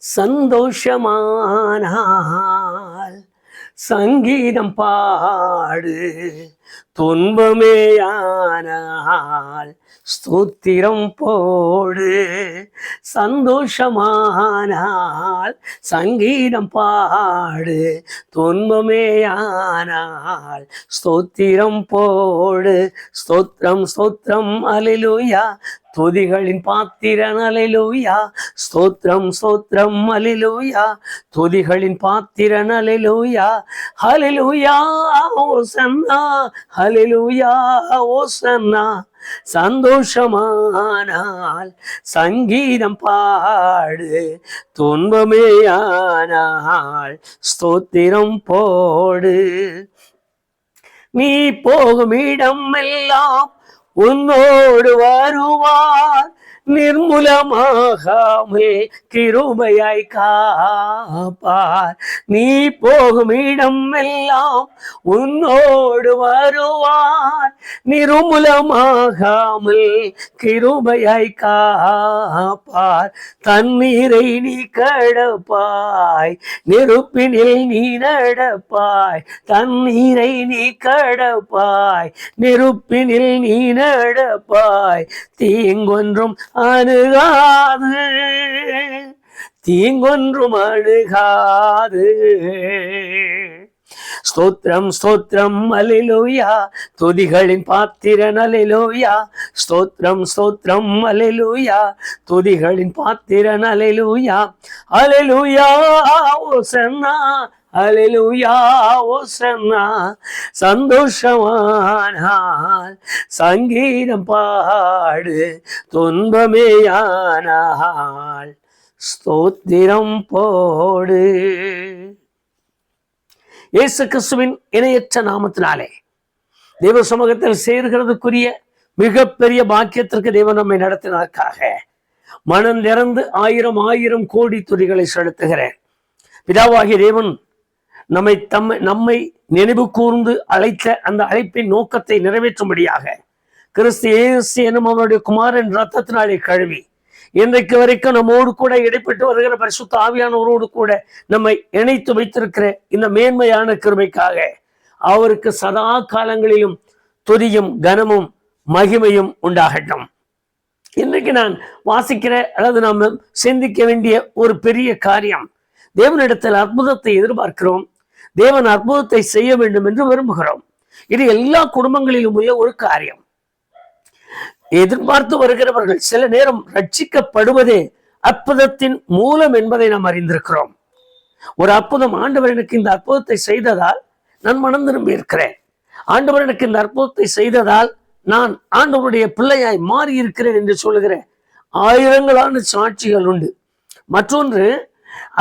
சந்தோஷமானால் சங்கீதம் பாடு, துன்பமேயானால் ஸ்தோத்திரம் போடு. சந்தோஷமானால் சங்கீதம் பாடு, துன்பமேயானால் ஸ்தோத்திரம் போடு. ஸ்தோத்திரம் ஸ்தோத்திரம் அல்லேலூயா, துதிகளின் பாத்திரன் அல்லேலூயா. ஸ்தோத்திரம் ஸ்தோத்திரம் அல்லேலூயா, துதிகளின் பாத்திரன் அல்லேலூயா. ஹல்லேலூயா ஓசன்னா, ஹல்லேலூயா ஓசன்னா. சந்தோஷமானால் சங்கீதம் பாடு, துன்பமேயானால் ஸ்தோத்திரம் போடு. நீ போகும் இடம் எல்லாம் உன்னோடு வருவார், நிர்மூலமாகாமல் கிருபையாய் காப்பார். நீ போகும் இடம் எல்லாம் உன்னோடு வருவார், நிர்மூலமாகாமல் கிருபையாய் காப்பார். தண்ணீரை நீ கடப்பாய், நெருப்பினில் நீ நடப்பாய். தண்ணீரை நீ கடப்பாய், நெருப்பினில் நீ நடப்பாய். தீங்கொன்றும் அணுகாது, தீங்கொன்றும் அணுகாது. ஸ்தோத்திரம் ஸ்தோத்திரம் அல்லேலூயா, துதிகளின் பாத்திரன் அல்லேலூயா. ஸ்தோத்திரம் ஸ்தோத்திரம் அல்லேலூயா, துதிகளின் பாத்திரன் அல்லேலூயா. அல்லேலூயா ஓசன்னா, அல்லேலூயா ஓசன்னா. சந்தோஷமானால் சங்கீதம் பாடு, துன்பமேயானால் ஸ்தோத்திரம் போடு. இயேசு கிறிஸ்துவின் இணையற்ற நாமத்தினாலே தேவ சமூகத்தில் சேர்கிறதுக்குரிய மிகப்பெரிய பாக்கியத்திற்கு தேவன் நம்மை நடத்தினதற்காக மனம் நிறந்து ஆயிரம் ஆயிரம் கோடி துதிகளை செலுத்துகிறேன். பிதாவாகிய தேவன் நம்மை நினைவு கூர்ந்து அழைத்த அந்த அழைப்பின் நோக்கத்தை நிறைவேற்றும்படியாக கிறிஸ்து இயேசு எனும் அவருடைய குமாரன் ரத்தத்தினாலே கழுவி இன்றைக்கு வரைக்கும் நம்மோடு கூட இடைப்பட்டு வருகிற பரிசுத்த ஆவியானவரோடு கூட நம்மை இணைத்து வைத்திருக்கிற இந்த மேன்மையான கிருபைக்காக அவருக்கு சதா காலங்களிலும் துதியும் கனமும் மகிமையும் உண்டாகட்டும். இன்றைக்கு நான் வாசிக்கிற அல்லது நாம் சிந்திக்க வேண்டிய ஒரு பெரிய காரியம், தேவனிடத்தில் அற்புதத்தை எதிர்பார்க்கிறோம், தேவன் அற்புதத்தை செய்ய வேண்டும் என்று விரும்புகிறோம். இது எல்லா குடும்பங்களிலும் உள்ள ஒரு காரியம். எதிர்பார்த்து வருகிறவர்கள் சில நேரம் ரட்சிக்கப்படுவதே அற்புதத்தின் மூலம் என்பதை நாம் அறிந்திருக்கிறோம். ஒரு அற்புதம், ஆண்டவர் எனக்கு இந்த அற்புதத்தை செய்ததால் நான் மனம் திரும்பி இருக்கிறேன், ஆண்டவர் எனக்கு இந்த அற்புதத்தை செய்ததால் நான் ஆண்டவருடைய பிள்ளையாய் மாறி இருக்கிறேன் என்று சொல்லுகிற ஆயிரங்களான சாட்சிகள் உண்டு. மற்றொன்று,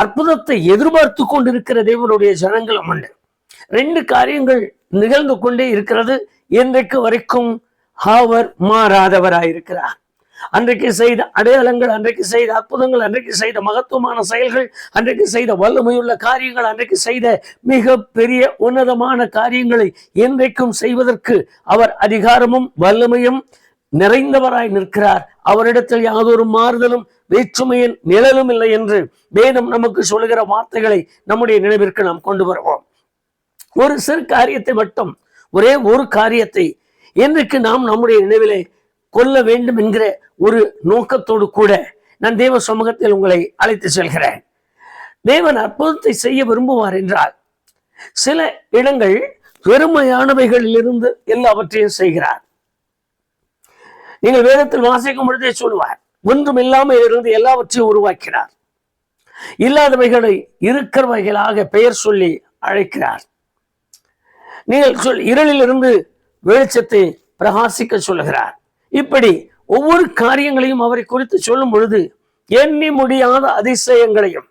அற்புதத்தை எதிர்பார்த்து கொண்டிருக்கிற தேவனுடைய ஜனங்களும் உண்டு. ரெண்டு காரியங்கள் நிகழ்ந்து கொண்டே இருக்கிறது. இன்றைக்கு வரைக்கும் அவர் மாறாதவராயிருக்கிறார். அன்றைக்கு செய்த அடையாளங்கள், அன்றைக்கு செய்த அற்புதங்கள், அன்றைக்கு செய்த மகத்துவமான செயல்கள், அன்றைக்கு செய்த வல்லமையுள்ள காரியங்கள், அன்றைக்கு செய்த மிக பெரிய உன்னதமான காரியங்களை இன்றைக்கும் செய்வதற்கு அவர் அதிகாரமும் வல்லமையும் நிறைந்தவராய் நிற்கிறார். அவரிடத்தில் யாதொரு மாறுதலும் வேற்றுமையின் நிழலும் இல்லை என்று வேதம் நமக்கு சொல்லுகிற வார்த்தைகளை நம்முடைய நினைவிற்கு நாம் கொண்டு வருவோம். ஒரு சிறு காரியத்தை மட்டும், ஒரே ஒரு காரியத்தை இன்றைக்கு நாம் நம்முடைய நினைவிலே கொள்ள வேண்டும் என்கிற ஒரு நோக்கத்தோடு கூட நான் தேவ சமூகத்தில் உங்களை அழைத்து செல்கிறேன். தேவன் அற்புதத்தை செய்ய விரும்புவார் என்றால் சில இடங்கள் பெருமையானவைகளிலிருந்து எல்லாவற்றையும் செய்கிறார். நீங்கள் வேதத்தில் வாசிக்கும் பொழுதே சொல்லுவார், ஒன்றும் இல்லாமல் இருந்து எல்லாவற்றையும் உருவாக்கினார். இல்லாதவைகளை இருக்கிறவைகளாக பெயர் சொல்லி அழைக்கிறார். நீங்கள் இருளிலிருந்து வெளிச்சத்தை பிரகாசிக்க சொல்லுகிறார். இப்படி ஒவ்வொரு காரியங்களையும் அவரை குறித்து சொல்லும் பொழுது எண்ணி முடியாத அதிசயங்களையும்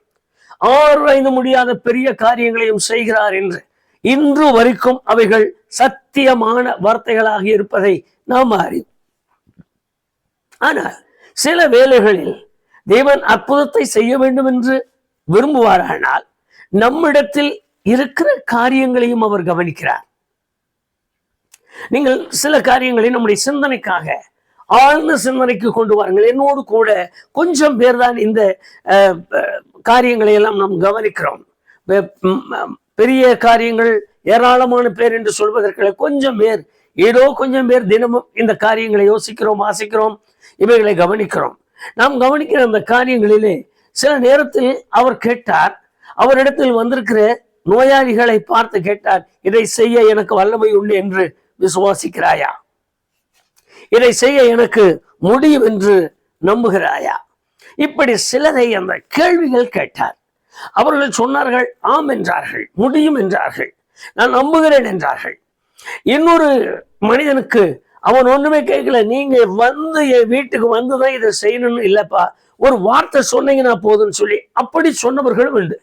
ஆராய்ந்து முடியாத பெரிய காரியங்களையும் செய்கிறார் என்று இன்று வரைக்கும் அவைகள் சத்தியமான வார்த்தைகளாக இருப்பதை நாம் அறிவோம். ஆனால் சில வேளைகளில் தேவன் அற்புதத்தை செய்ய வேண்டும் என்று விரும்புவாரானால் நம்மிடத்தில் இருக்கிற காரியங்களையும் அவர் கவனிக்கிறார். நீங்கள் சில காரியங்களை நம்முடைய சிந்தனைக்காக ஆழ்ந்த சிந்தனைக்கு கொண்டு வாருங்கள். என்னோடு கூட கொஞ்சம் பேர் தான் இந்த காரியங்களை எல்லாம் நாம் கவனிக்கிறோம். பெரிய காரியங்கள் ஏராளமான பேர் என்று சொல்வதற்கு கொஞ்சம் பேர், ஏதோ கொஞ்சம் பேர் தினமும் இந்த காரியங்களை யோசிக்கிறோம், வாசிக்கிறோம், இவைகளை கவனிக்கிறோம். நாம் கவனிக்கிற அந்த காரியங்களிலே சில நேரத்தில் அவர் கேட்டார், அவரிடத்தில் வந்திருக்கிற நோயாளிகளை பார்த்து கேட்டார், இதை செய்ய எனக்கு வல்லமை உண்டு என்று விசுவாசிக்கிறாயா? இதை செய்ய எனக்கு முடியும் என்று நம்புகிறாயா? இப்படி சிலரை அந்த கேள்விகள் கேட்டார். அவர்கள் சொன்னார்கள், ஆம் என்றார்கள், முடியும் என்றார்கள், நான் நம்புகிறேன் என்றார்கள். இன்னொரு மனிதனுக்கு அவன் ஒண்ணுமே கேட்கல, நீங்க வந்து என் வீட்டுக்கு வந்துதான் இதை செய்யணும்னு இல்லப்பா, ஒரு வார்த்தை சொன்னீங்கன்னா போதும்னு சொல்லி அப்படி சொன்னவர்களும் உண்டு.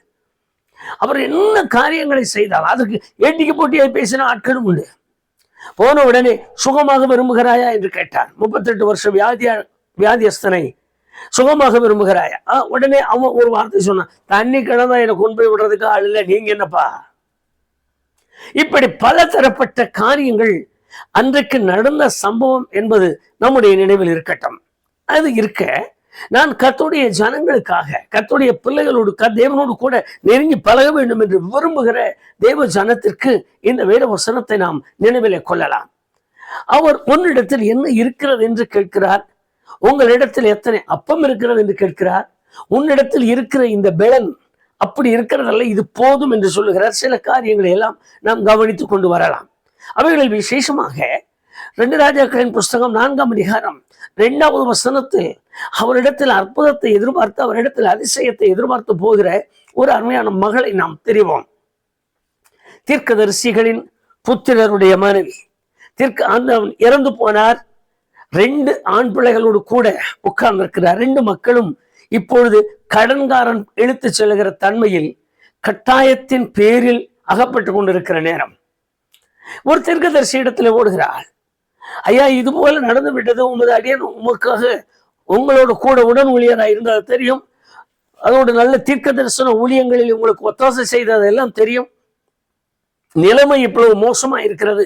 அவர் என்ன காரியங்களை செய்தால் அதுக்கு ஏட்டிக்கு போட்டியாய் பேசின ஆட்களும் உண்டு. போன உடனே சுகமாக விரும்புகிறாயா என்று கேட்டார். 38 வருஷம் வியாதியஸ்தனை சுகமாக விரும்புகிறாயா? உடனே அவன் ஒரு வார்த்தை சொன்னான், தண்ணி கிடந்தா என்னை கொண்டு போய் விடுறதுக்கு ஆள் இல்லை, நீங்க என்னப்பா? இப்படி பல தரப்பட்ட காரியங்கள் அன்றைக்கு நடந்த சம்பவம் என்பது நம்முடைய நினைவில் இருக்கட்டும். அது இருக்க, நான் கர்த்தருடைய ஜனங்களுக்காக, கர்த்தருடைய பிள்ளைகளோடு, தேவனோடு கூட நெருங்கி பழக வேண்டும் என்று விரும்புகிற தேவ ஜனத்திற்கு இந்த வேத வசனத்தை நாம் நினைவிலே கொள்ளலாம். அவர் உன்னிடத்தில் என்ன இருக்கிறது என்று கேட்கிறார். உங்களிடத்தில் எத்தனை அப்பம் இருக்கிறது என்று கேட்கிறார். உன்னிடத்தில் இருக்கிற இந்த பெலன் அப்படி இருக்கிறதல்ல, இது போதும் என்று சொல்லுகிறார். சில காரியங்களை எல்லாம் நாம் கவனித்துக் கொண்டு வரலாம். அவைகளில் விசேஷமாக 2 ராஜாக்களின் புஸ்தகம் 4ஆம் அதிகாரம் 2வது வசனத்தில் அவரிடத்தில் அற்புதத்தை எதிர்பார்த்து, அவரிடத்தில் அதிசயத்தை எதிர்பார்த்து போகிற ஒரு அருமையான மகளை நாம் தெரிவோம். தீர்க்கதரிசிகளின் புத்திரருடைய மனைவி. அந்த இறந்து போனார். 2 ஆண் பிள்ளைகளோடு கூட உட்கார்ந்து இருக்கிறார். 2 மக்களும் இப்பொழுது கடன்காரன் இழுத்து செல்லுகிற தன்மையில் கட்டாயத்தின் பேரில் அகப்பட்டு கொண்டிருக்கிற நேரம். ஒரு தீர்க்கதரிசி இடத்துல ஓடுகிறாள், ஐயா இது போல நடந்து விட்டது, உமது அடியன் உமக்காக உங்களோட கூட உடன் ஊழியராக இருந்தது தெரியும், அதோட நல்ல தீர்க்க தரிசன ஊழியங்களில் உங்களுக்கு ஒத்தாசை செய்ததெல்லாம் தெரியும், நிலைமை இவ்வளவு மோசமா இருக்கிறது,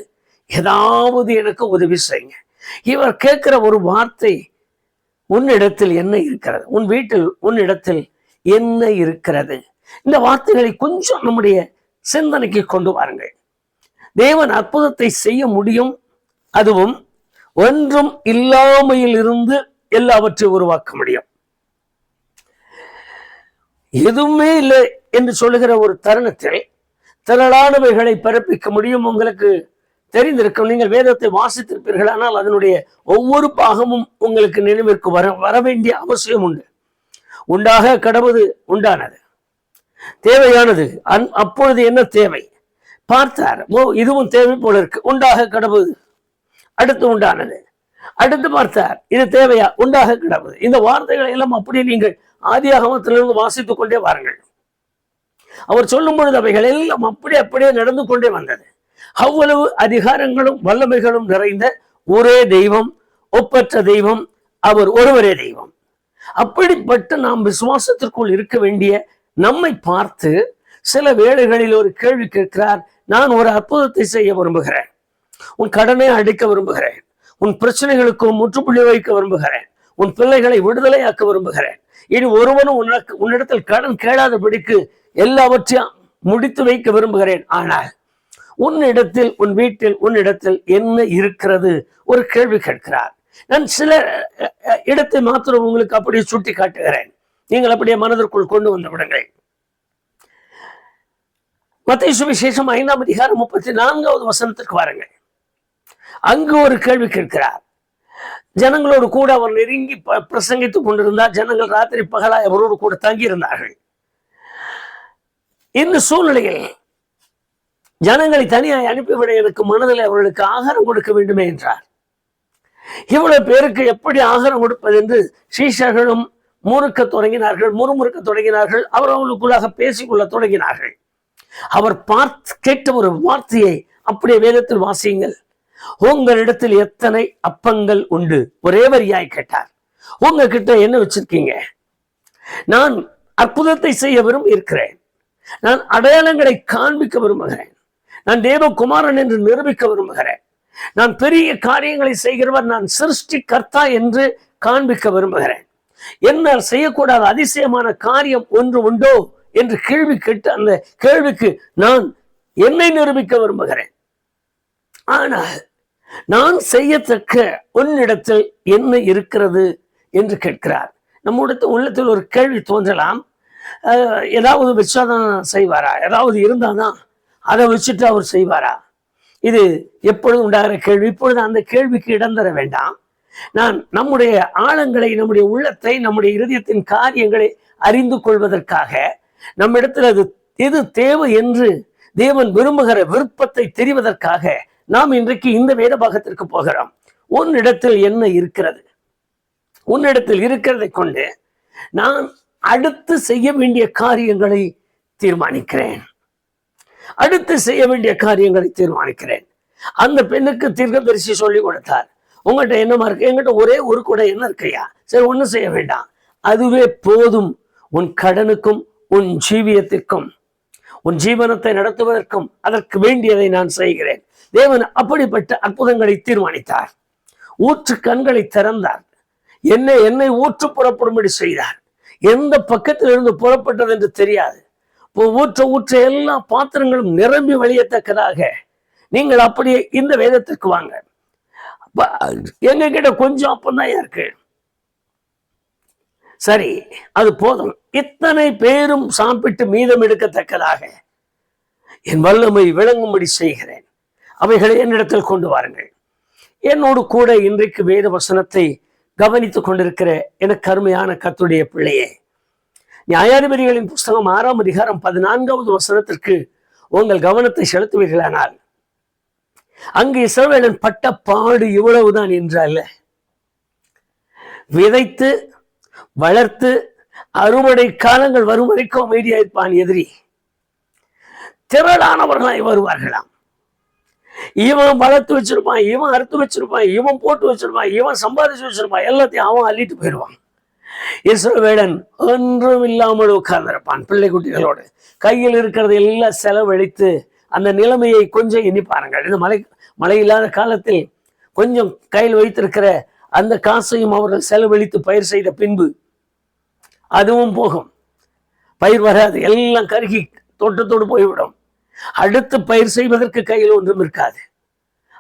ஏதாவது எனக்கு உதவி செய்யுங்க. இவர் கேட்கிற ஒரு வார்த்தை, உன்னிடத்தில் என்ன இருக்கிறது, உன் வீட்டில் உன்னிடத்தில் என்ன இருக்கிறது. இந்த வார்த்தைகளை கொஞ்சம் நம்முடைய சிந்தனைக்கு கொண்டு வாருங்கள். தேவன் அற்புதத்தை செய்ய முடியும், அதுவும் ஒன்றும் இல்லாமையில் இருந்து எல்லாவற்றையும் உருவாக்க முடியும். எதுவுமே இல்லை என்று சொல்லுகிற ஒரு தருணத்தில் திரளானவைகளை பிறப்பிக்க முடியும். உங்களுக்கு தெரிந்திருக்கும், நீங்கள் வேதத்தை வாசித்திருப்பீர்கள், ஆனால் அதனுடைய ஒவ்வொரு பாகமும் உங்களுக்கு நினைவிற்கு வர வேண்டிய அவசியம் உண்டு. உண்டாக கடவுது, உண்டானது, தேவையானது. அப்பொழுது என்ன தேவை பார்த்தார், இதுவும் தேவை போல இருக்கு, உண்டாக கடவுது, அடுத்து உண்டானது, அடுத்து பார்த்தார், இது தேவையா, உண்டாக கிடப்பது. இந்த வார்த்தைகளை எல்லாம் அப்படியே நீங்கள் ஆதியாகமத்திலிருந்து வாசித்துக் கொண்டே வாருங்கள். அவர் சொல்லும் பொழுது அவைகள் எல்லாம் அப்படியே நடந்து கொண்டே வந்தது. அவ்வளவு அதிகாரங்களும் வல்லமைகளும் நிறைந்த ஒரே தெய்வம், ஒப்பற்ற தெய்வம், அவர் ஒருவரே தெய்வம். அப்படிப்பட்ட நாம் விசுவாசத்திற்குள் இருக்க வேண்டிய நம்மை பார்த்து சில வேளைகளில் ஒரு கேள்வி கேட்கிறார். நான் ஒரு அற்புதத்தை செய்ய விரும்புகிறேன், உன் கடனை அடிக்க விரும்புகிறேன், உன் பிரச்சனைகளுக்கு முற்றுப்புள்ளி வைக்க விரும்புகிறேன், உன் பிள்ளைகளை விடுதலையாக்க விரும்புகிறேன், இனி ஒருவனும் உன்னிடத்தில் கடன் கேளாதபடிக்கு எல்லாவற்றையும் முடித்து வைக்க விரும்புகிறேன். ஆனால் உன்னிடத்தில், உன் வீட்டில் உன்னிடத்தில் என்ன இருக்கிறது? ஒரு கேள்வி கேட்கிறார். நான் சில இடத்தை மாத்திரம் உங்களுக்கு அப்படியே சுட்டி காட்டுகிறேன், நீங்கள் அப்படியே மனதிற்குள் கொண்டு வந்து விடுங்கள். மத்தேயு சுவிசேஷம் 5ஆம் அதிகாரம் 34வது வசனத்திற்கு வாருங்கள். அங்கு ஒரு கேள்வி கேட்கிறார். ஜனங்களோடு கூட அவர் நெருங்கி பிரசங்கித்துக் கொண்டிருந்தார். ஜனங்கள் ராத்திரி பகலாய் அவரோடு கூட தங்கி இருந்தார்கள். இந்த சூழ்நிலையில் ஜனங்களை தனியாய் அனுப்பிவிட எனக்கு மனதில் அவர்களுக்கு ஆகாரம் கொடுக்க வேண்டுமே என்றார். இவ்வளவு பேருக்கு எப்படி ஆகாரம் கொடுப்பது என்று சீஷர்களும் முறுக்க தொடங்கினார்கள். அவர்களுக்குள்ளாக பேசிக்கொள்ள தொடங்கினார்கள். அவர் கேட்ட ஒரு வார்த்தையை அப்படியே வேதத்தில் வாசியுங்கள். உங்களிடத்தில் எத்தனை அப்பங்கள் உண்டு? ஒரே வரியாய் கேட்டார். உங்ககிட்ட என்ன வச்சிருக்கீங்க? நான் அற்புதத்தை செய்ய இருக்கிறேன், நான் அடையாளங்களை காண்பிக்க விரும்புகிறேன், நான் தேவகுமாரன் என்று நிரூபிக்க விரும்புகிறேன், நான் பெரிய காரியங்களை செய்கிறவர், நான் சிருஷ்டி கர்த்தா என்று காண்பிக்க விரும்புகிறேன். என்னால் செய்யக்கூடாத அதிசயமான காரியம் ஒன்று உண்டோ என்று கேள்வி கேட்டு அந்த கேள்விக்கு நான் என்னை நிரூபிக்க விரும்புகிறேன். ஆனால் நான் செய்யத்தக்க உன்னிடத்தில் என்ன இருக்கிறது என்று கேட்கிறார். நம்முடைய உள்ளத்தில் ஒரு கேள்வி தோன்றலாம், ஏதாவது வச்சாதான் செய்வாரா, ஏதாவது இருந்தாதான் அதை வச்சுட்டு அவர் செய்வாரா? இது எப்பொழுதும் உண்டாகிற கேள்வி. இப்பொழுது அந்த கேள்விக்கு இடம் தர வேண்டாம். நான் நம்முடைய ஆழங்களை, நம்முடைய உள்ளத்தை, நம்முடைய இருதயத்தின் காரியங்களை அறிந்து கொள்வதற்காக, நம்மிடத்தில் அது எது தேவை என்று தேவன் விரும்புகிற விருப்பத்தை தெரிவதற்காக நாம் இன்றைக்கு இந்த வேத பாகத்திற்கு போகிறோம். உன்னிடத்தில் என்ன இருக்கிறது? உன்னிடத்தில் இருக்கிறதை கொண்டு நான் அடுத்து செய்ய வேண்டிய காரியங்களை தீர்மானிக்கிறேன். அடுத்து செய்ய வேண்டிய காரியங்களை தீர்மானிக்கிறேன். அந்த பெண்ணுக்கு தீர்க்கதரிசி சொல்லி கொடுத்தார், உங்கள்கிட்ட என்னமா இருக்கு? என்கிட்ட ஒரே ஒரு கூட என்ன இருக்கையா? சரி, ஒன்றும் செய்ய வேண்டாம், அதுவே போதும் உன் கடனுக்கும் உன் ஜீவியத்திற்கும் உன் ஜீவனத்தை நடத்துவதற்கும் அதற்கு வேண்டியதை நான் செய்கிறேன். தேவன் அப்படிப்பட்ட அற்புதங்களை தீர்மானித்தார். ஊற்று கண்களை திறந்தார். என்னை ஊற்று புறப்படும்படி செய்தார். எந்த பக்கத்திலிருந்து புறப்பட்டது என்று தெரியாது. ஊற்ற எல்லா பாத்திரங்களும் நிரம்பி வழியத்தக்கதாக நீங்கள் அப்படியே இந்த வேதத்திற்கு வாங்க. எங்க கிட்ட கொஞ்சம் அப்பந்தான் இருக்கு, சரி அது போதும், இத்தனை பேரும் சாப்பிட்டு மீதம் எடுக்கத்தக்கதாக என் வல்லமை விளங்கும்படி செய்கிறேன். அவைகளை என்னிடத்தில் கொண்டு வாருங்கள். என்னோடு கூட இன்றைக்கு வேத வசனத்தை கவனித்துக் கொண்டிருக்கிற எனக்கு அருமையான கர்த்தருடைய பிள்ளையே, நியாயாதிபதிகளின் புஸ்தகம் 6ஆம் அதிகாரம் 14வது வசனத்திற்கு உங்கள் கவனத்தை செலுத்துவீர்களானால், அங்கு இஸ்ரவேலன் பட்ட பாடு இவ்வளவுதான் என்றல்ல, விதைத்து வளர்த்து அறுவடை காலங்கள் வரும் வரைக்கும் அமைதியாயிருப்பான் எதிரி. திரளானவர்களாய் வருவார்களாம். இவன் வளர்த்து வச்சிருப்பான், இவன் அறுத்து வச்சிருப்பான், இவன் போட்டு வச்சிருப்பான், இவன் சம்பாதிச்சு வச்சிருப்பான், எல்லாத்தையும் அவன் அள்ளிட்டு போயிடுவான். இஸ்ரவேலன் ஒன்றும் இல்லாமல் உட்கார்ந்திருப்பான் பிள்ளை குட்டிகளோடு. கையில் இருக்கிறது எல்லாம் செலவழித்து அந்த நிலைமையை கொஞ்சம் எண்ணி பாருங்கள். இந்த மழை இல்லாத காலத்தில் கொஞ்சம் கையில் வைத்திருக்கிற அந்த காசையும் அவர்கள் செலவழித்து பயிர் செய்த பின்பு அதுவும் போகும், பயிர் வராது, எல்லாம் கருகி தோட்டத்தோடு போய்விடும். அடுத்து பயிர் செய்வதற்கு கையில் ஒன்றும் இருக்காது.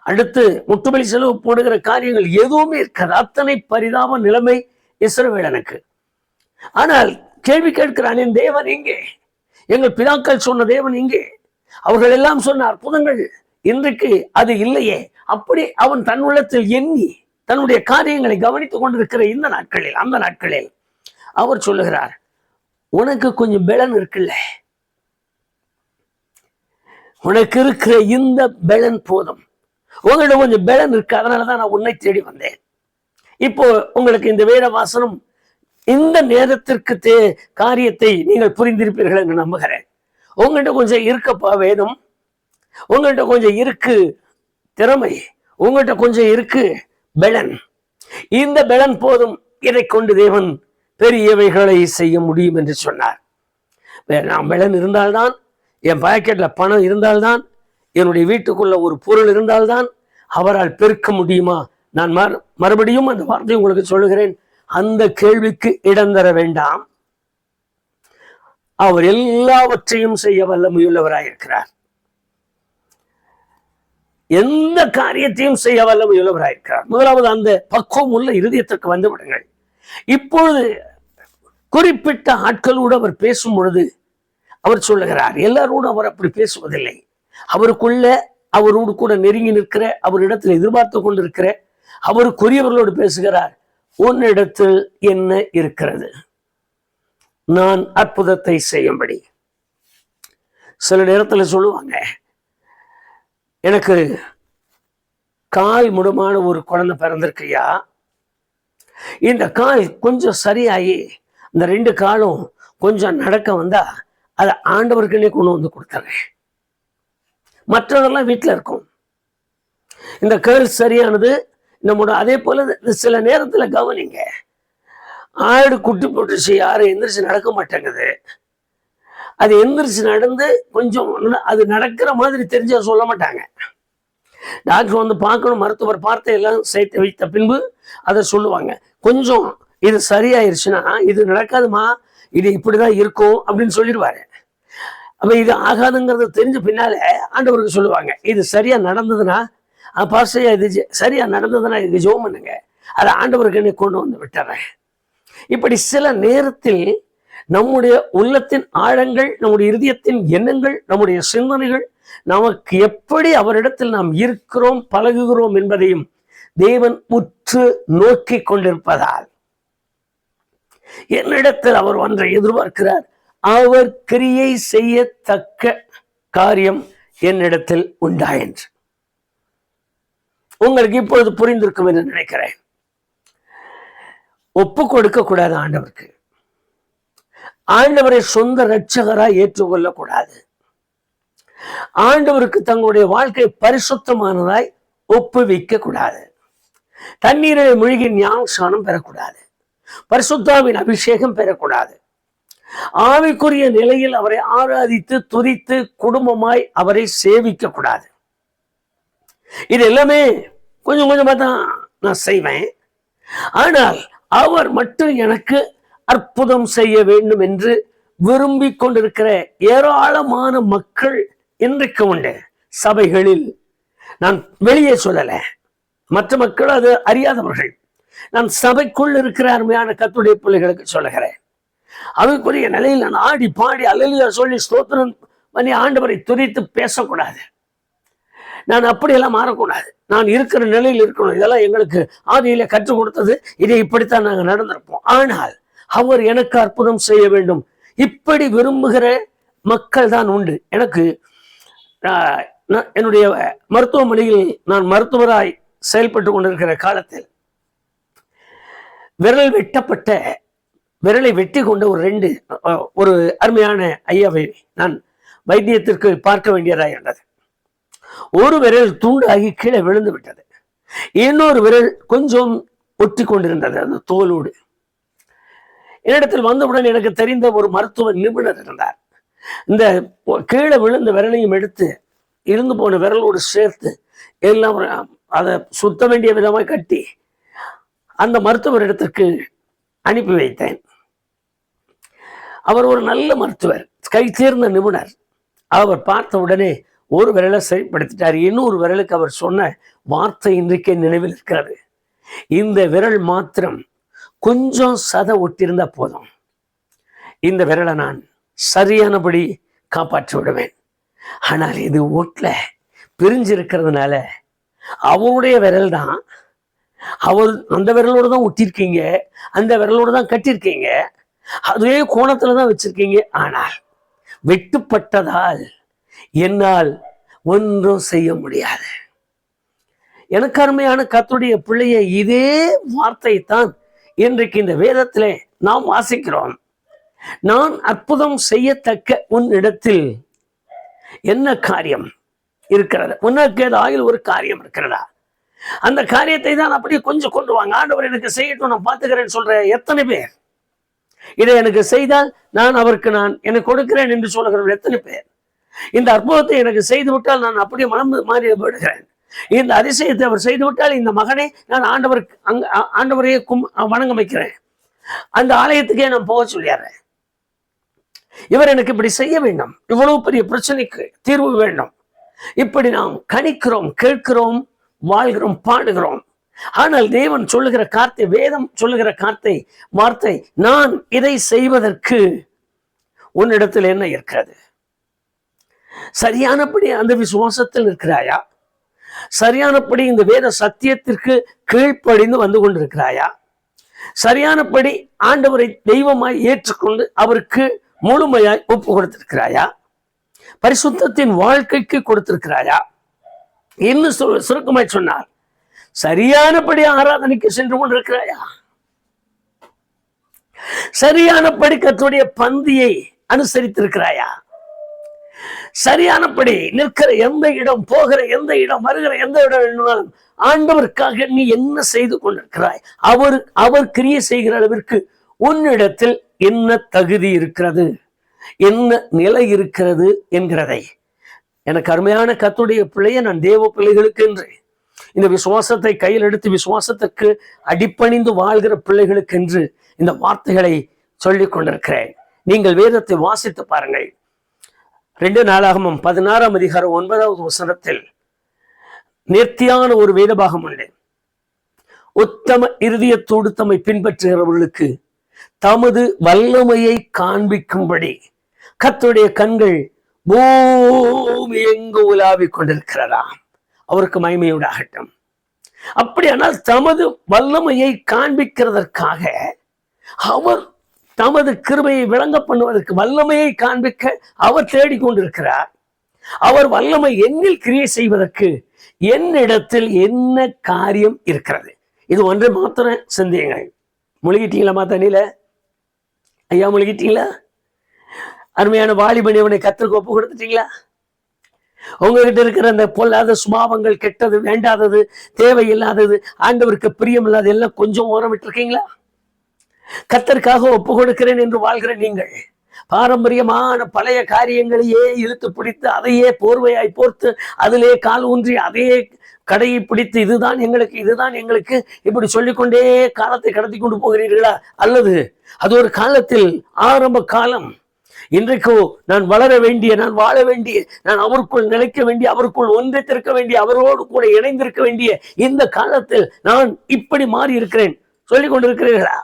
அடுத்து முட்டுமலி செலவு போடுகிற காரியங்கள் எதுவுமே இருக்காது. அத்தனை பரிதாப நிலைமை இஸ்ரவேலனுக்கு. ஆனால் கேள்வி கேட்கிறான், என் தேவன் எங்கே? எங்கள் பிதாக்கள் சொன்ன தேவன் எங்கே? அவர்கள் எல்லாம் சொன்ன அற்புதங்கள் இன்றைக்கு அது இல்லையே. அப்படி அவன் தன் உள்ளத்தில் எண்ணி தன்னுடைய காரியங்களை கவனித்துக் கொண்டிருக்கிற இந்த நாட்களில், அந்த நாட்களில் அவர் சொல்லுகிறார், உனக்கு கொஞ்சம் பலன் இருக்குல்ல, உனக்கு இருக்கிற இந்த பலன் போதும், உங்கள்கிட்ட கொஞ்சம் பலன் இருக்கு, அதனாலதான் நான் உன்னை தேடி வந்தேன். இப்போ உங்களுக்கு இந்த வேத வாசனம் இந்த நேரத்திற்கு காரியத்தை நீங்கள் புரிந்திருப்பீர்கள் என்று நம்புகிறேன். உங்கள்கிட்ட கொஞ்சம் இருக்கப்பா வேதம், உங்கள்கிட்ட கொஞ்சம் இருக்கு திறமை, உங்கள்கிட்ட கொஞ்சம் இருக்கு பலன். இந்த பலன் போதும், இதை கொண்டு தேவன் பெரியவைகளை செய்ய முடியும் என்று சொன்னார். நான் பலன் இருந்தால்தான், என் பாக்கெட்ல பணம் இருந்தால்தான், என்னுடைய வீட்டுக்குள்ள ஒரு பொருள் இருந்தால்தான் அவரால் பெருக்க முடியுமா? நான் மறுபடியும் அந்த வார்த்தையை உங்களுக்கு சொல்லுகிறேன், அந்த கேள்விக்கு இடம் தர வேண்டாம். அவர் எல்லாவற்றையும் செய்ய வல்லமையுள்ளவராயிருக்கிறார். எந்த காரியத்தையும் செய்ய வல்லமையுள்ளவராயிருக்கிறார். முதலாவது அந்த பக்குவம் உள்ள இருதயத்திற்கு வந்து விடுங்கள். இப்பொழுது குறிப்பிட்ட ஆட்களோடு அவர் பேசும் பொழுது அவர் சொல்லுகிறார், எல்லாரோடும் அவர் அப்படி பேசுவதில்லை. அவருக்குள்ள அவரோடு கூட நெருங்கி நிற்கிற, அவரிடத்தில் எதிர்பார்த்து கொண்டிருக்கிற அவருக்குரியவர்களோடு பேசுகிறார். உன்னிடத்தில் என்ன இருக்கிறது? நான் அற்புதத்தை செய்யும்படி. சில நேரத்தில் சொல்லுவாங்க, எனக்கு கால் முடமான ஒரு குழந்தை பிறந்திருக்கையா, இந்த கால் கொஞ்சம் சரியாகி இந்த 2 காலும் கொஞ்சம் நடக்க வந்தா அதை ஆண்டவர்களே கொண்டு வந்து கொடுத்துறேன், மற்றதெல்லாம் வீட்டில் இருக்கும். இந்த கால் சரியானது நம்மோட. அதே போல சில நேரத்தில் கவனிங்க, ஆடு குட்டி போட்டுச்சு, யாரும் எந்திரிச்சு நடக்க மாட்டேங்குது. அது எந்திரிச்சு நடந்து கொஞ்சம் அது நடக்கிற மாதிரி தெரிஞ்ச சொல்ல மாட்டாங்க. டாக்டர் வந்து பார்க்கணும், மருத்துவர் பார்த்து எல்லாம் சேர்த்து வைத்த பின்பு அதை சொல்லுவாங்க. கொஞ்சம் இது சரியாயிருச்சுன்னா இது நடக்காதுமா, இது இப்படிதான் இருக்கும் அப்படின்னு சொல்லிடுவாரு. அப்ப இது ஆகாதுங்கிறது தெரிஞ்ச பின்னாலே ஆண்டவருக்கு சொல்லுவாங்க, இது சரியா நடந்ததுன்னா பாஸ்டர் இது சரியா நடந்ததுன்னா இதுக்கு ஜெபம் பண்ணுங்க, அதை ஆண்டவருக்கு என்ன கொண்டு வந்து விட்டுறேன். இப்படி சில நேரத்தில் நம்முடைய உள்ளத்தின் ஆழங்கள், நம்முடைய இருதயத்தின் எண்ணங்கள், நம்முடைய சிந்தனைகள் நமக்கு எப்படி அவரிடத்தில் நாம் இருக்கிறோம் பழகுகிறோம் என்பதையும் தேவன் உற்று நோக்கி கொண்டிருப்பதால் என்னிடத்தில் அவர் ஒன்றை எதிர்பார்க்கிறார், அவர் கிரியை செய்யத்தக்க காரியம் என்னிடத்தில் உண்டா என்று. உங்களுக்கு இப்பொழுது புரிந்திருக்கும் என்று நினைக்கிறேன். ஒப்பு கொடுக்க கூடாது ஆண்டவருக்கு, ஆண்டவரை சொந்த இரட்சகராய் ஏற்றுக்கொள்ளக்கூடாது, ஆண்டவருக்கு தங்களுடைய வாழ்க்கை பரிசுத்தமானதாய் ஒப்புவிக்க கூடாது, தண்ணீரை மூழ்கி ஞானஸ்நானம் பெறக்கூடாது, பரிசுத்தாவின் அபிஷேகம் பெறக்கூடாது, ஆவிக்குரிய நிலையில் அவரை ஆராதித்து துதித்து குடும்பமாய் அவரை சேவிக்க கூடாது. இது எல்லாமே கொஞ்சம் கொஞ்சமா தான் நான் செய்வேன். ஆனால் அவர் மட்டும் எனக்கு அற்புதம் செய்ய வேண்டும் என்று விரும்பி கொண்டிருக்கிற ஏராளமான மக்கள் இன்றைக்கு உண்டு சபைகளில். நான் வெளியே சொல்லல, மற்ற மக்கள் அது அறியாதவர்கள். நான் சபைக்குள் இருக்கிற அருமையான கர்த்தருடைய பிள்ளைகளுக்கு சொல்லுகிறேன், அதுக்குரிய நிலையில் நான் ஆடி பாடி அல்லேலூயா சொல்லி ஸ்தோத்திரம் பண்ணி ஆண்டவரை துதித்து பேசக்கூடாது. நான் அப்படியெல்லாம் மாறக்கூடாது. நான் இருக்கிற நிலையில் இருக்கணும். இதெல்லாம் எங்களுக்கு ஆதியில கற்றுக் கொடுத்தது, இதை இப்படித்தான் நாங்கள் நடந்திருப்போம். ஆனால் அவர் எனக்கு அற்புதம் செய்ய வேண்டும் இப்படி விரும்புகிற மக்கள் தான் உண்டு. எனக்கு என்னுடைய மருத்துவமனையில் நான் மருத்துவராய் செயல்பட்டு கொண்டிருக்கிற காலத்தில் விரலை வெட்டி கொண்ட ஒரு அருமையான ஐயாவை நான் வைத்தியத்திற்கு பார்க்க வேண்டியதாக இருந்தது. ஒரு விரல் துண்டாகி கீழே விழுந்து விட்டது, இன்னொரு விரல் கொஞ்சம் ஒட்டி கொண்டிருந்தது அந்த தோலோடு. என்னிடத்தில் வந்தவுடன் எனக்கு தெரிந்த ஒரு மருத்துவ நிபுணர் இருந்தார். இந்த கீழே விழுந்த விரலையும் எடுத்து இருந்து போன விரலோடு சேர்த்து எல்லாம் அதை சுத்த வேண்டிய விதமாக கட்டி அந்த மருத்துவர் இடத்திற்கு அனுப்பி வைத்தேன். அவர் ஒரு நல்ல மருத்துவர், கை தேர்ந்த நிபுணர். அவர் பார்த்த உடனே ஒரு விரலை சரிப்படுத்திட்டார். இன்னொரு விரலுக்கு அவர் சொன்ன வார்த்தை இன்றைக்கே நினைவில் இருக்கிறது, இந்த விரல் மாத்திரம் கொஞ்சம் சதை ஒட்டியிருந்தா போதும், இந்த விரலை நான் சரியானபடி காப்பாற்றி விடுவேன். ஆனால் இது ஒட்டல, பிரிஞ்சிருக்கிறதுனால அவருடைய விரல் தான், அவர் அந்த விரலோடு தான் ஒட்டியிருக்கீங்க, அந்த விரலோடு தான் கட்டியிருக்கீங்க, அதே கோணத்துல தான் வச்சிருக்கீங்க. ஆனால் வெட்டுப்பட்டதால் என்னால் ஒன்றும் செய்ய முடியாது. எனக்கு அருமையான கர்த்தருடைய பிள்ளையை, இதே வார்த்தை தான் இன்றைக்கு இந்த வேதத்திலே நாம் வாசிக்கிறோம். நான் அற்புதம் செய்யத்தக்க உன் இடத்தில் என்ன காரியம் இருக்கிறது, உனக்கு ஏதாவது ஒரு காரியம் இருக்கிறதா? அந்த காரியத்தை தான் அப்படியே கொஞ்சம் கொண்டு வாங்க, ஆண்டவர் எனக்கு செய்யட்டும் நான் பார்த்துக்கிறேன்னு சொல்ற எத்தனை பேர்? இதை எனக்கு செய்தால் நான் அவருக்கு எனக்கு கொடுக்கிறேன் என்று சொல்லுகிறவர் எத்தனை பேர்? இந்த அற்புதத்தை எனக்கு செய்து விட்டால் நான் அப்படியே மனம் மாறி விடுகிறேன், இந்த அதிசயத்தை அவர் செய்து விட்டால் இந்த மகனை நான் ஆண்டவரையே வணங்க வைக்கிறேன், அந்த ஆலயத்துக்கே நான் போக சொல்லிடுறேன், இவர் எனக்கு இப்படி செய்ய வேண்டும், இவ்வளவு பெரிய பிரச்சனைக்கு தீர்வு வேண்டும். இப்படி நாம் கணிக்கிறோம், கேட்கிறோம், வாழ்கிறோம், பாடுகிறோம். ஆனால் தேவன் சொல்லுகிற கார்த்தை, வேதம் சொல்லுகிற வார்த்தை, நான் இதை செய்வதற்கு உன்னிடத்தில் என்ன இருக்கிறது? சரியானபடி அந்த விசுவாசத்தில் இருக்கிறாயா? சரியானபடி இந்த வேத சத்தியத்திற்கு கீழ்ப்படிந்து வந்து கொண்டிருக்கிறாயா? சரியானபடி ஆண்டவரை தெய்வமாய் ஏற்றுக்கொண்டு அவருக்கு முழுமையாய் ஒப்பு கொடுத்திருக்கிறாயா? பரிசுத்தத்தின் வாழ்க்கைக்கு கொடுத்திருக்கிறாயா? இன்னும் சுருக்கமாய் சொன்னார், சரியானபடி ஆராதனைக்கு சென்று கொண்டிருக்கிறாயா? சரியானபடி கர்த்தருடைய பந்தியை அனுசரித்திருக்கிறாயா? சரியானபடி நிற்கிற எந்த இடம், போகிற எந்த இடம், வருகிற எந்த இடம் ஆண்டவருக்காக நீ என்ன செய்து கொண்டிருக்கிறாய்? அவர் கிரியை செய்கிற அளவிற்கு உன்னிடத்தில் என்ன தகுதி இருக்கிறது, என்ன நிலை இருக்கிறது என்கிறதை எனக்கு அருமையான கர்த்தருடைய பிள்ளையை நான் தேவ பிள்ளைகளுக்கு என்று இந்த விசுவாசத்தை கையில் எடுத்து விசுவாசத்துக்கு அடிப்பணிந்து வாழ்கிற பிள்ளைகளுக்கு என்று இந்த வார்த்தைகளை சொல்லிக் கொண்டிருக்கிறேன். நீங்கள் வேதத்தை வாசித்து பாருங்கள். 2 நாளாகமம் 16ஆம் அதிகாரம் 9வது வசனத்தில் நேர்த்தியான ஒரு வேதபாகம் உண்டு. உத்தம இருதயத்தோடு தம்மை பின்பற்றுகிறவர்களுக்கு தமது வல்லமையை காண்பிக்கும்படி கர்த்தருடைய கண்கள் பூமி எங்கு உலாவிக் கொண்டிருக்கிறதாம். அவருக்கு மகிமையுண்டாகட்டும். அப்படியானால் தமது வல்லமையை காண்பிக்கிறதற்காக அவர் தமது கிருபையை விளங்க பண்ணுவதற்கு வல்லமையை காண்பிக்க அவர் தேடிக்கொண்டிருக்கிறார். அவர் வல்லமை என்னில் கிரியை செய்வதற்கு என்னிடத்தில் என்ன காரியம் இருக்கிறது? இது ஒன்றை மாத்திரம் சிந்தியுங்கள். முழுகிட்டீங்களா தண்ணியில? ஐயா முழுகிட்டீங்களா? அருமையான வாலிபனி அவனை கர்த்தருக்கு ஒப்பு கொடுத்துட்டீங்களா? உங்ககிட்ட இருக்கிற அந்த பொல்லாத சுபாவங்கள், கெட்டது, வேண்டாதது, தேவையில்லாதது, ஆண்டவருக்கு பிரியமில்லாத எல்லாம் கொஞ்சம் ஓரம் விட்டுருக்கீங்களா? கர்த்தருக்காக ஒப்பு கொடுக்கிறேன் என்று வாழ்கிற நீங்கள் பாரம்பரியமான பழைய காரியங்களையே இழுத்து பிடித்து அதையே போர்வையாய் போர்த்து அதிலே கால் ஊன்றி அதையே கடையை பிடித்து இதுதான் எங்களுக்கு இப்படி சொல்லிக்கொண்டே காலத்தை கடத்தி கொண்டு போகிறீர்களா? அல்லது அது ஒரு காலத்தில் ஆரம்ப காலம், இன்றைக்கோ நான் வளர வேண்டிய, நான் வாழ வேண்டிய, நான் அவருக்குள் நிலைக்க வேண்டிய, அவருக்குள் ஒன்றித்திருக்க வேண்டிய, அவரோடு கூட இணைந்திருக்க வேண்டிய இந்த காலத்தில் நான் இப்படி மாறி இருக்கிறேன் சொல்லிக் கொண்டிருக்கிறீர்களா?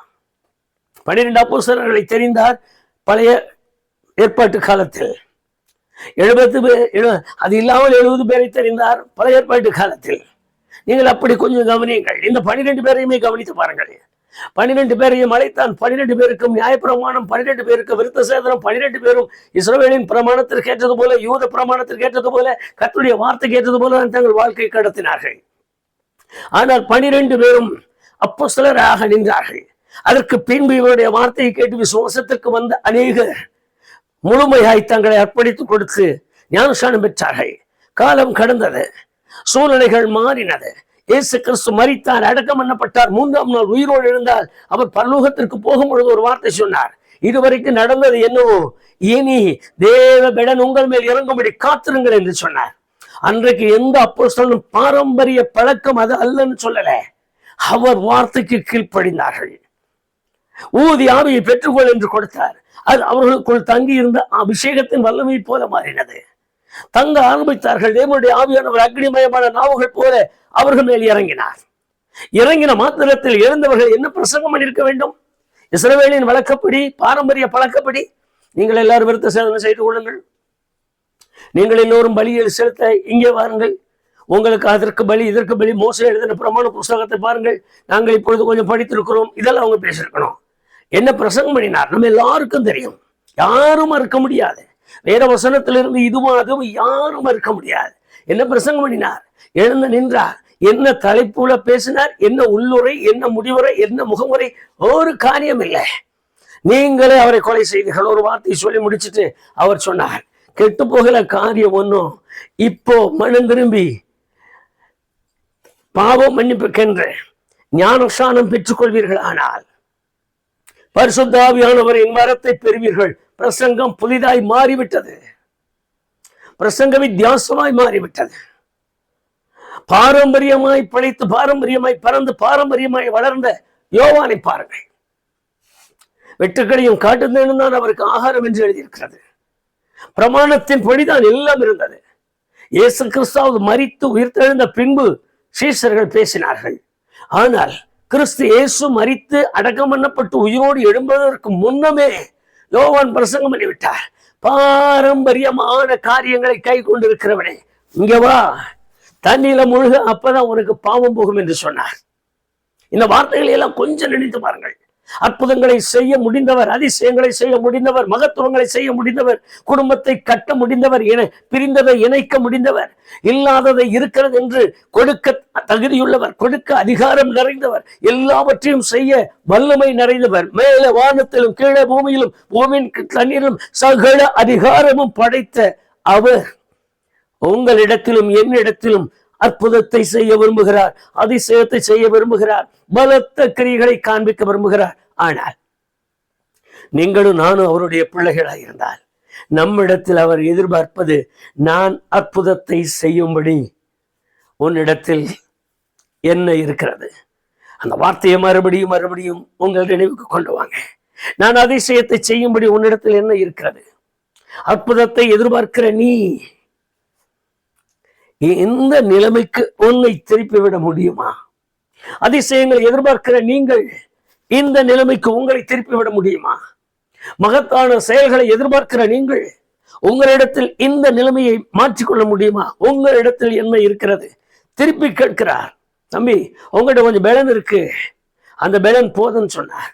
12 அப்போஸ்தலர்களை தெரிந்தார் பழைய ஏற்பாட்டு காலத்தில். 70 அது இல்லாமல் 70 பேரை தெரிந்தார் பழைய ஏற்பாட்டு காலத்தில். நீங்கள் அப்படி கொஞ்சம் கவனியுங்கள். இந்த 12 பேரையுமே கவனித்து பாருங்கள். 12 பேரையும் அழைத்தான். 12 பேருக்கும் நியாயப்பிரமாணம், 12 பேருக்கு விருத்த சேதனம், 12 பேரும் இஸ்ரவேலின் பிரமாணத்திற்கு ஏற்றது போல, யூத பிரமாணத்திற்கு ஏற்றது போல, கர்த்தருடைய வார்த்தைக்கு ஏற்றது போல தங்கள் வாழ்க்கை கடத்தினார்கள். ஆனால் 12 பேரும் அப்போஸ்தலராக நின்றார்கள். அதற்கு பின்பு இவருடைய வார்த்தையை கேட்டு விசுவாசத்திற்கு வந்த அநேகர் முழுமையாய் தங்களை அர்ப்பணித்துக் கொடுத்து ஞானஸ்நானம் பெற்றார்கள். காலம் கடந்தது, சூழ்நிலைகள் மாறினது. இயேசு கிறிஸ்து மரித்தார், அடக்கம் பண்ணப்பட்டார், 3ஆம் நாள் உயிரோடு எழுந்தால் அவர் பரலோகத்திற்கு போகும்பொழுது ஒரு வார்த்தை சொன்னார். இதுவரைக்கும் நடந்தது என்னவோ, இனி தேவ பெடன் உங்கள் மேல் இறங்கும்படி காத்திருங்கள் என்று சொன்னார். அன்றைக்கு எந்த அப்போஸ்தலனும் பாரம்பரிய பழக்கம் அது அல்லன்னு சொல்லல. அவர் வார்த்தைக்கு கீழ்ப்படிந்தார்கள். ஊதி ஆவியை பெற்றுக்கொள் என்று கொடுத்தார். அது அவர்களுக்குள் தங்கி இருந்த அபிஷேகத்தின் வல்லமை போல மாறினது. தங்க ஆரம்பித்தார்கள். தேவனுடைய ஆவியானவர் அக்னிமயமான நாவுகள் போல அவர்கள் மேல் இறங்கினார். இறங்கின மாத்திரத்தில் எழுந்தவர்கள் என்ன பிரசங்கம் பண்ணியிருக்க வேண்டும்? இஸ்ரவேலின் வழக்கப்படி, பாரம்பரிய பழக்கப்படி நீங்கள் எல்லாரும் விருத்த சேதனம் செய்து கொள்ளுங்கள், நீங்கள் எல்லோரும் பலியை செலுத்த இங்கே வாருங்கள், உங்களுக்கு அதற்கு பலி இதற்கு பலி, மோசே எழுதின பிரமாண புஸ்தகத்தை பாருங்கள், நாங்கள் இப்பொழுது கொஞ்சம் படித்திருக்கிறோம், இதெல்லாம் அவங்க பேசியிருக்கணும். என்ன பிரசங்கம் பண்ணினார் நம்ம எல்லாருக்கும் தெரியும். யாரும் மறுக்க முடியாது. வேற வசனத்திலிருந்து இதுவும் அதுவும் யாரும் மறுக்க முடியாது. என்ன பிரசங்கம் பண்ணினார்? எழுந்து நின்றார். என்ன தலைப்புல பேசினார்? என்ன உள்ளுரை, என்ன முடிவுரை, என்ன முகமுறை? ஒரு காரியம் இல்லை. நீங்களே அவரை கொலை செய்தீர்கள். ஒரு வார்த்தை சொல்லி முடிச்சுட்டு அவர் சொன்னார், கெட்டு போகல காரியம் ஒன்றும், இப்போ மனம் திரும்பி பாவம் மன்னிப்புக்கென்று ஞானஸ்நானம் பெற்றுக்கொள்வீர்கள், ஆனால் பரிசுத்த ஆவியானவரின் வரத்தை பெறுவீர்கள். பிரசங்கம் புதிதாய் மாறிவிட்டது. பிரசங்க வித்தியாசமாய் மாறிவிட்டது. பாரம்பரியமாய் படைத்து, பாரம்பரியமாய் பறந்து, பாரம்பரியமாய் வளர்ந்த யோவானை பாருங்கள். வெட்டுக்களையும் காட்டுதேனும் தான் அவருக்கு ஆகாரம் என்று எழுதியிருக்கிறது. பிரமாணத்தின் படிதான் எல்லாம் இருந்தது. இயேசு கிறிஸ்து மரித்து உயிர்த்தெழுந்த பின்பு சீஷர்கள் பேசினார்கள். ஆனால் கிறிஸ்து இயேசு மரித்து அடக்கம் பண்ணப்பட்டு உயிரோடு எழும்பதற்கு முன்னமே யோவான் பிரசங்கம் பண்ணிவிட்டார். பாரம்பரியமான காரியங்களை கை கொண்டிருக்கிறவனே, இங்க வா, தண்ணியில முழுக, அப்பதான் உனக்கு பாவம் போகும் என்று சொன்னார். இந்த வார்த்தைகளை எல்லாம் கொஞ்சம் நினைத்து பாருங்கள். அற்புதங்களை செய்ய முடிந்தவர், அதிசயங்களை செய்ய முடிந்தவர், மகத்துவங்களை செய்ய முடிந்தவர், குடும்பத்தை கட்ட முடிந்தவர், பிரிந்ததை இணைக்க முடிந்தவர், இல்லாததை இருக்கிறது என்று கொடுக்க தகுதியுள்ளவர், கொடுக்க அதிகாரம் நிறைந்தவர், எல்லாவற்றையும் செய்ய வல்லமை நிறைந்தவர், மேல வானத்திலும் கீழே பூமியிலும் பூமியின் தண்ணீரிலும் சகல அதிகாரமும் படைத்த அவர் உங்களிடத்திலும் என்னிடத்திலும் அற்புதத்தை செய்ய விரும்புகிறார், அதிசயத்தை செய்ய விரும்புகிறார், பலத்த கிரியைகளை காண்பிக்க விரும்புகிறார். ஆனால் நீங்களும் நானும் அவருடைய பிள்ளைகளாக இருந்தால் நம்மிடத்தில் அவர் எதிர்பார்ப்பது, நான் அற்புதத்தை செய்யும்படி உன்னிடத்தில் என்ன இருக்கிறது? அந்த வார்த்தையை மறுபடியும் மறுபடியும் உங்கள் நினைவுக்கு கொண்டு வாங்க. நான் அதிசயத்தை செய்யும்படி உன்னிடத்தில் என்ன இருக்கிறது? அற்புதத்தை எதிர்பார்க்கிற நீ இந்த நிலைமைக்கு உன்னை திருப்பிவிட முடியுமா? அதிசயங்களை எதிர்பார்க்கிற நீங்கள் இந்த நிலைமைக்கு உங்களை திருப்பிவிட முடியுமா? மகத்தான செயல்களை எதிர்பார்க்கிற நீங்கள் உங்களிடத்தில் இந்த நிலைமையை மாற்றிக்கொள்ள முடியுமா? உங்களிடத்தில் என்ன இருக்கிறது? திருப்பி கேட்கிறார். தம்பி, உங்ககிட்ட கொஞ்சம் பலன் இருக்கு, அந்த பலன் போதுன்னு சொன்னார்.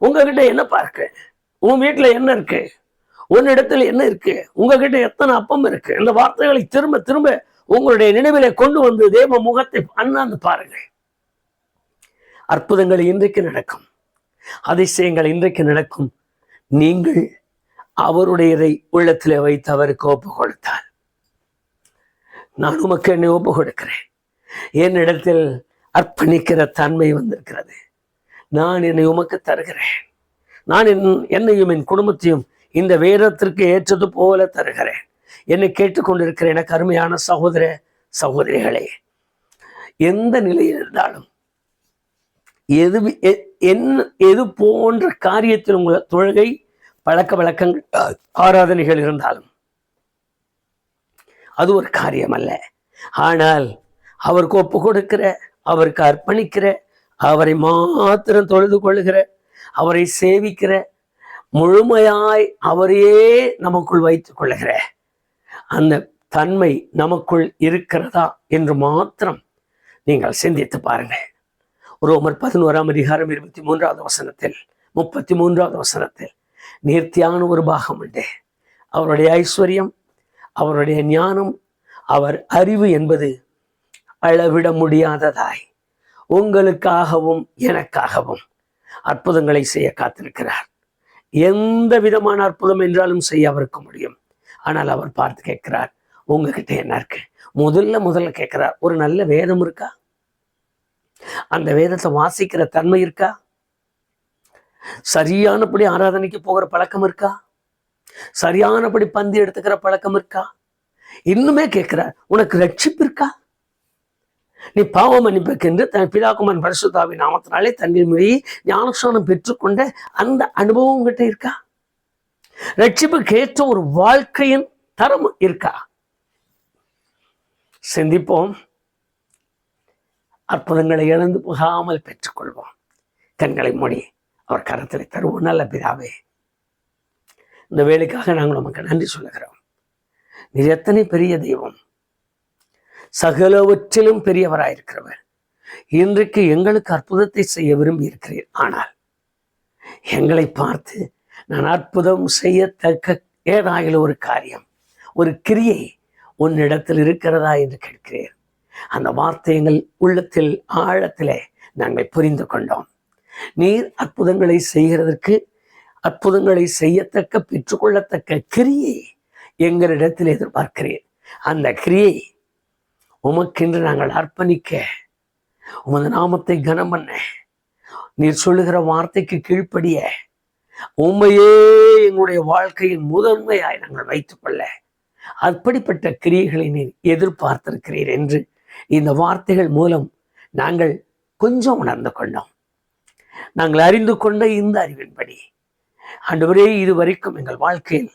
உங்ககிட்ட என்ன பார்க்க? உன் வீட்டுல என்ன இருக்கு? உன்னிடத்தில் என்ன இருக்கு? உங்ககிட்ட எத்தனை அப்பம் இருக்கு? இந்த வார்த்தைகளை திரும்ப திரும்ப உங்களுடைய நினைவிலே கொண்டு வந்து தேவ முகத்தை அண்ணாந்து பாருங்கள். அற்புதங்கள் இன்றைக்கு நடக்கும், அதிசயங்கள் இன்றைக்கு நடக்கும். நீங்கள் அவருடையதை உள்ளத்திலே வைத்து அவருக்கு ஒப்பு கொடுத்தால், நான் உமக்கு என்னை ஒப்பு கொடுக்கிறேன், என்னிடத்தில் அர்ப்பணிக்கிற தன்மை வந்திருக்கிறது, நான் என்னை உமக்கு தருகிறேன், நான் என்னையும் என் குடும்பத்தையும் இந்த வேதத்திற்கு ஏற்றது போல தருகிறேன். என்னை கேட்டுக்கொண்டிருக்கிற எனக்கு அருமையான சகோதர சகோதரிகளே, எந்த நிலையில் இருந்தாலும், எது போன்ற காரியத்தில் உங்கள் தொழுகை பழக்க வழக்கங்கள் ஆராதனைகள் இருந்தாலும் அது ஒரு காரியம் அல்ல. ஆனால் அவருக்கு ஒப்பு கொடுக்கிற, அவருக்கு அர்ப்பணிக்கிற, அவரை மாத்திரம் தொழுது கொள்ளுகிற, அவரை சேவிக்கிற, முழுமையாய் அவரையே நமக்குள் வைத்துக் கொள்ளுகிற அந்த தன்மை நமக்குள் இருக்கிறதா என்று மாத்திரம் நீங்கள் சிந்தித்து பாருங்கள். ரோமர் 11:23 வசனத்தில் 33 வசனத்தில் நேர்த்தியான ஒரு பாகம் உண்டு. அவருடைய ஐஸ்வர்யம், அவருடைய ஞானம், அவர் அறிவு என்பது அளவிட முடியாததாய் உங்களுக்காகவும் எனக்காகவும் அற்புதங்களை செய்ய காத்திருக்கிறார். எந்த விதமான அற்புதம் என்றாலும் செய்ய அவருக்கு முடியும். ஆனால் அவர் பார்த்து கேட்கிறார், உங்ககிட்ட என்ன இருக்கு? முதல்ல கேட்கிறார், ஒரு நல்ல வேதம் இருக்கா? அந்த வேதத்தை வாசிக்கிற தன்மை இருக்கா? சரியானபடி ஆராதனைக்கு போகிற பழக்கம் இருக்கா? சரியானபடி பந்தி எடுத்துக்கிற பழக்கம் இருக்கா? இன்னுமே கேட்கிறார், உனக்கு ரட்சிப்பு இருக்கா? நீ பாவ மன்னிப்புக்கென்று தன் பிதாகுமாரன் பரிசுத்தாவின் நாமத்தினாலே தண்ணீர் மொழி ஞானஸ்நானம் பெற்றுக்கொண்ட அந்த அனுபவம் உங்ககிட்ட இருக்கா? ரட்சிப்புக்கு ஏற்ற ஒரு வாழ்க்கையின் தரம் இருக்கா? சிந்திப்போம். அற்புதங்களை இழந்து போகாமல் பெற்றுக்கொள்வோம். கண்களை மூடி அவர் கரத்தில் தருவோம். நல்ல பிதாவே, இந்த வேலைக்காக நாங்கள் நமக்கு நன்றி சொல்லுகிறோம். நீ எத்தனை பெரிய தெய்வம், சகலவற்றிலும் பெரியவராயிருக்கிறவர். இன்றைக்கு எங்களுக்கு அற்புதத்தை செய்ய விரும்பி இருக்கிறீர். ஆனால் எங்களை பார்த்து நான் அற்புதம் செய்யத்தக்க ஏதாயிலும் ஒரு காரியம், ஒரு கிரியை உன்னிடத்தில் இருக்கிறதா என்று கேட்கிறேன். அந்த வார்த்தை எங்கள் உள்ளத்தில் ஆழத்திலே நாங்கள் புரிந்து கொண்டோம். நீர் அற்புதங்களை செய்கிறதற்கு, அற்புதங்களை செய்யத்தக்க பெற்றுக்கொள்ளத்தக்க கிரியை எங்களிடத்தில் எதிர்பார்க்கிறேன். அந்த கிரியை உமக்கென்று நாங்கள் அர்ப்பணிக்க, உமது நாமத்தை கனம் பண்ண, நீர் சொல்லுகிற வார்த்தைக்கு கீழ்ப்படிய, உண்மையே எங்களுடைய வாழ்க்கையின் முதன்மையாய் நாங்கள் வைத்துக் கொள்ள அப்படிப்பட்ட கிரியைகளை நீர் எதிர்பார்த்திருக்கிறீர் என்று இந்த வார்த்தைகள் மூலம் நாங்கள் கொஞ்சம் உணர்ந்து கொண்டோம். நாங்கள் அறிந்து கொண்ட இந்த அறிவின்படி ஆண்டவரே, இதுவரைக்கும் எங்கள் வாழ்க்கையில்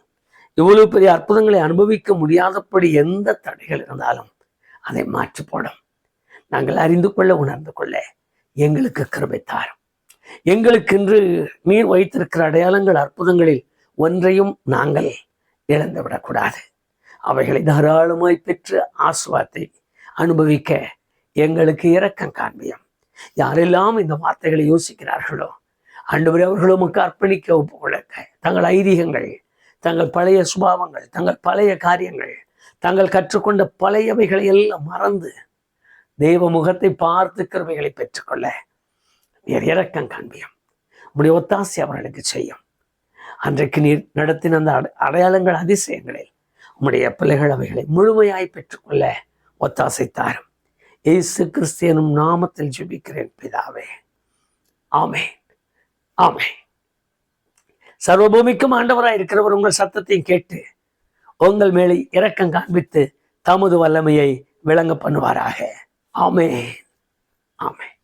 இவ்வளவு பெரிய அற்புதங்களை அனுபவிக்க முடியாதபடி எந்த தடைகள் இருந்தாலும் அதை மாற்றி போடும். நாங்கள் அறிந்து கொள்ள, உணர்ந்து கொள்ள எங்களுக்கு கிருபை தாரும். எங்களுக்கென்று நீர் வைத்திருக்கிற அடையாளங்கள், அற்புதங்களில் ஒன்றையும் நாங்கள் இழந்து விடக்கூடாது. அவைகளை தாராளமாய் பெற்று ஆசீர்வாதத்தை அனுபவிக்க எங்களுக்கு இரக்கம் காண்பியும். யாரெல்லாம் இந்த வார்த்தைகளை யோசிக்கிறார்களோ ஆண்டவரே, அவர்களும் அர்ப்பணிக்க ஒப்புக்கொள்ள தங்கள் ஐதீகங்கள், தங்கள் பழைய சுபாவங்கள், தங்கள் பழைய காரியங்கள், தாங்கள் கற்றுக்கொண்ட பழையவைகளை எல்லாம் மறந்து தெய்வ முகத்தை பார்த்து கிருபைகளை பெற்றுக்கொள்ள நீர் இரக்கம் காண்பியும். உடைய ஒத்தாசை அவர்களுக்கு செய்யும். அன்றைக்கு நீர் நடத்தின அந்த அடையாளங்கள், அதிசயங்களில் உம்முடைய பிள்ளைகள் அவைகளை முழுமையாய் பெற்றுக்கொள்ள ஒத்தாசை தாரும். இயேசு கிறிஸ்தியனும் நாமத்தில் ஜெபிக்கிறேன் பிதாவே, ஆமென், ஆமென். சர்வபூமிக்கும் ஆண்டவராய் இருக்கிறவர் உங்கள் சத்தத்தையும் கேட்டு உங்கள் மேலே இரக்கம் காண்பித்து தமது வல்லமையை விளங்க பண்ணுவாராக. ஆமென். ஆமென்.